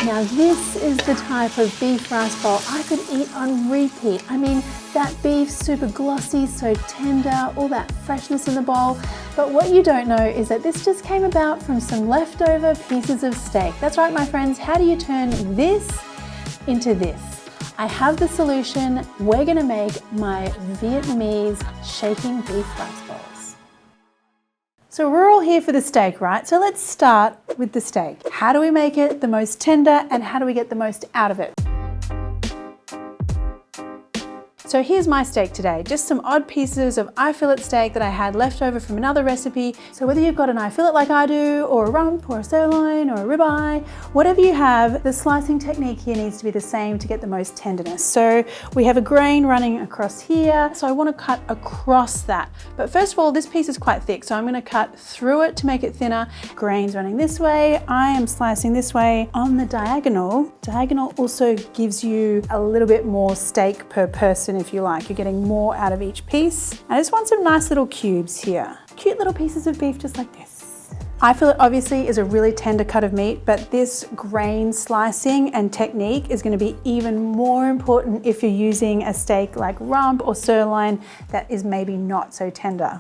Now this is the type of beef rice bowl I could eat on repeat. I mean, that beef super glossy, so tender, all that freshness in the bowl. But what you don't know is that this just came about from some leftover pieces of steak. That's right, my friends. How do you turn this into this? I have the solution. We're gonna make my Vietnamese shaking beef rice bowls. So we're all here for the steak, right? So let's start with the steak. How do we make it the most tender and how do we get the most out of it? So here's my steak today, just some odd pieces of eye fillet steak that I had left over from another recipe. So whether you've got an eye fillet like I do, or a rump, or a sirloin, or a ribeye, whatever you have, the slicing technique here needs to be the same to get the most tenderness. So we have a grain running across here, so I want to cut across that. But first of all, this piece is quite thick, so I'm going to cut through it to make it thinner. Grain's running this way, I am slicing this way on the diagonal. Diagonal also gives you a little bit more steak per person if you like. You're getting more out of each piece. I just want some nice little cubes here. Cute little pieces of beef just like this. Eye fillet obviously is a really tender cut of meat, but this grain slicing and technique is going to be even more important if you're using a steak like rump or sirloin that is maybe not so tender.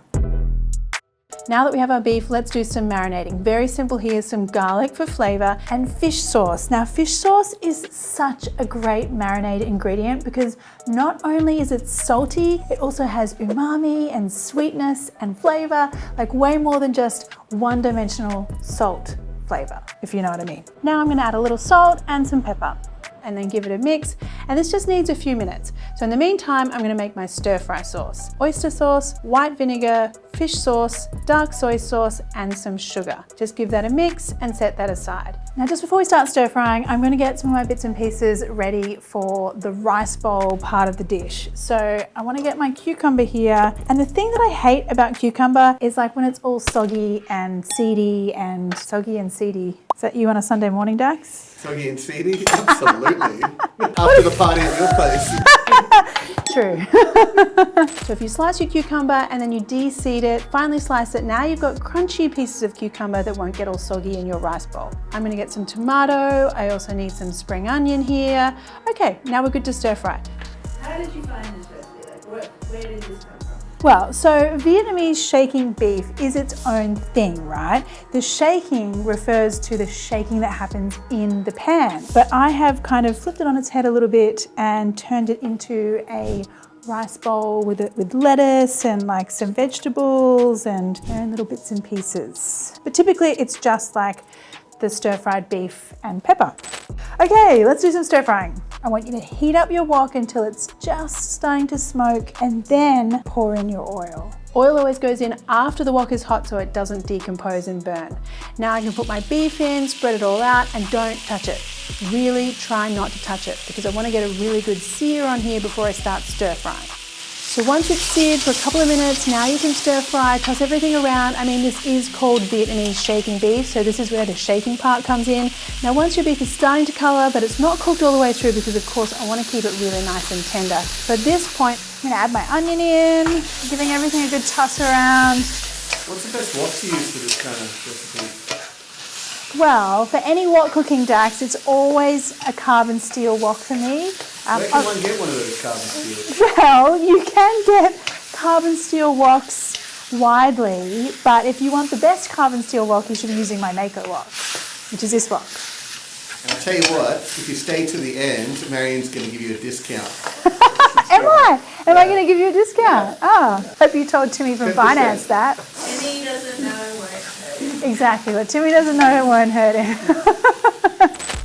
Now that we have our beef, let's do some marinating. Very simple here, some garlic for flavor and fish sauce. Now fish sauce is such a great marinade ingredient because not only is it salty, it also has umami and sweetness and flavor, like way more than just one-dimensional salt flavor, if you know what I mean. Now I'm gonna add a little salt and some pepper and then give it a mix. And this just needs a few minutes. So in the meantime, I'm gonna make my stir-fry sauce. Oyster sauce, white vinegar, fish sauce, dark soy sauce, and some sugar. Just give that a mix and set that aside. Now just before we start stir-frying, I'm gonna get some of my bits and pieces ready for the rice bowl part of the dish. So I wanna get my cucumber here. And the thing that I hate about cucumber is like when it's all soggy and seedy and soggy and seedy. Is that you on a Sunday morning, Dax? Soggy and seedy? Absolutely. After the party at your place. True. So if you slice your cucumber and then you de-seed it, finely slice it, now you've got crunchy pieces of cucumber that won't get all soggy in your rice bowl. I'm gonna get some tomato. I also need some spring onion here. Okay, now we're good to stir fry. How did you find this recipe? Like, where did this come from? Well, so Vietnamese shaking beef is its own thing, right? The shaking refers to the shaking that happens in the pan. But I have kind of flipped it on its head a little bit and turned it into a rice bowl with lettuce and like some vegetables and little bits and pieces. But typically it's just like the stir-fried beef and pepper. Okay, let's do some stir frying. I want you to heat up your wok until it's just starting to smoke and then pour in your oil. Oil always goes in after the wok is hot so it doesn't decompose and burn. Now I can put my beef in, spread it all out, and don't touch it. Really try not to touch it because I want to get a really good sear on here before I start stir frying. So once it's seared for a couple of minutes, now you can stir fry, toss everything around. I mean, this is called Vietnamese shaking beef, so this is where the shaking part comes in. Now once your beef is starting to color, but it's not cooked all the way through because of course I want to keep it really nice and tender. So at this point, I'm gonna add my onion in, giving everything a good toss around. What's the best wok to use for this kind of recipe? Well, for any wok cooking, Dax, it's always a carbon steel wok for me. Where can one get one of those carbon steels? Well, you can get carbon steel woks widely, but if you want the best carbon steel wok, you should be using my Mako wok, which is this wok. And I'll tell you what, if you stay to the end, Marion's going to give you a discount. Am I? Am I going to give you a discount? Oh, hope you told Timmy from 10%. finance that. Timmy doesn't know it won't hurt. Exactly. What Timmy doesn't know, it won't hurt him.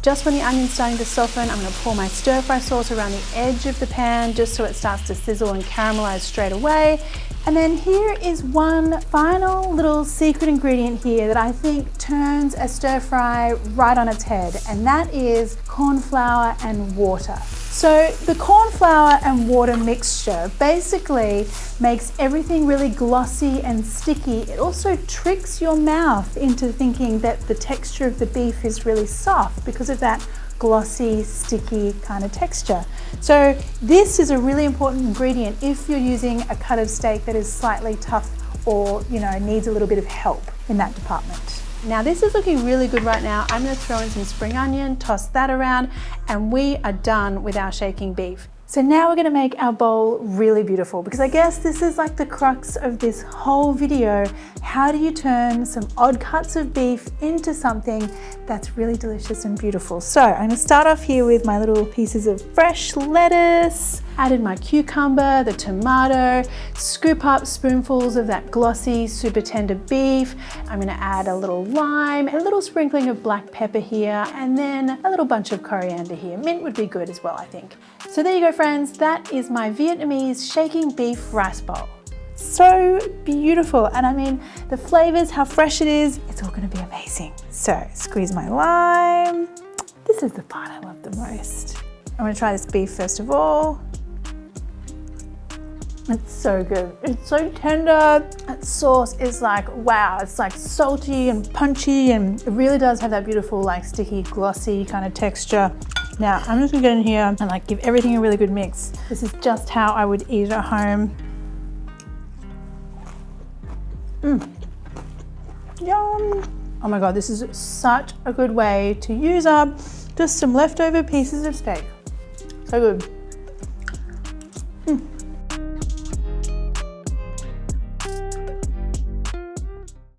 Just when the onion's starting to soften, I'm going to pour my stir-fry sauce around the edge of the pan just so it starts to sizzle and caramelize straight away. And then here is one final little secret ingredient here that I think turns a stir-fry right on its head, and that is corn flour and water. So the corn flour and water mixture basically makes everything really glossy and sticky. It also tricks your mouth into thinking that the texture of the beef is really soft because of that glossy, sticky kind of texture. So this is a really important ingredient if you're using a cut of steak that is slightly tough or, you know, needs a little bit of help in that department. Now this is looking really good right now. I'm gonna throw in some spring onion, toss that around, and we are done with our shaking beef. So now we're gonna make our bowl really beautiful, because I guess this is like the crux of this whole video. How do you turn some odd cuts of beef into something that's really delicious and beautiful? So I'm gonna start off here with my little pieces of fresh lettuce, added my cucumber, the tomato, scoop up spoonfuls of that glossy, super tender beef. I'm gonna add a little lime, a little sprinkling of black pepper here, and then a little bunch of coriander here. Mint would be good as well, I think. So there you go, friends. That is my Vietnamese shaking beef rice bowl. So beautiful. And I mean, the flavors, how fresh it is, it's all gonna be amazing. So squeeze my lime. This is the part I love the most. I'm gonna try this beef first of all. It's so good. It's so tender. That sauce is like, wow, it's like salty and punchy, and it really does have that beautiful, like sticky, glossy kind of texture. Now, I'm just gonna get in here and like give everything a really good mix. This is just how I would eat it at home. Yum. Oh my God, this is such a good way to use up just some leftover pieces of steak. So good.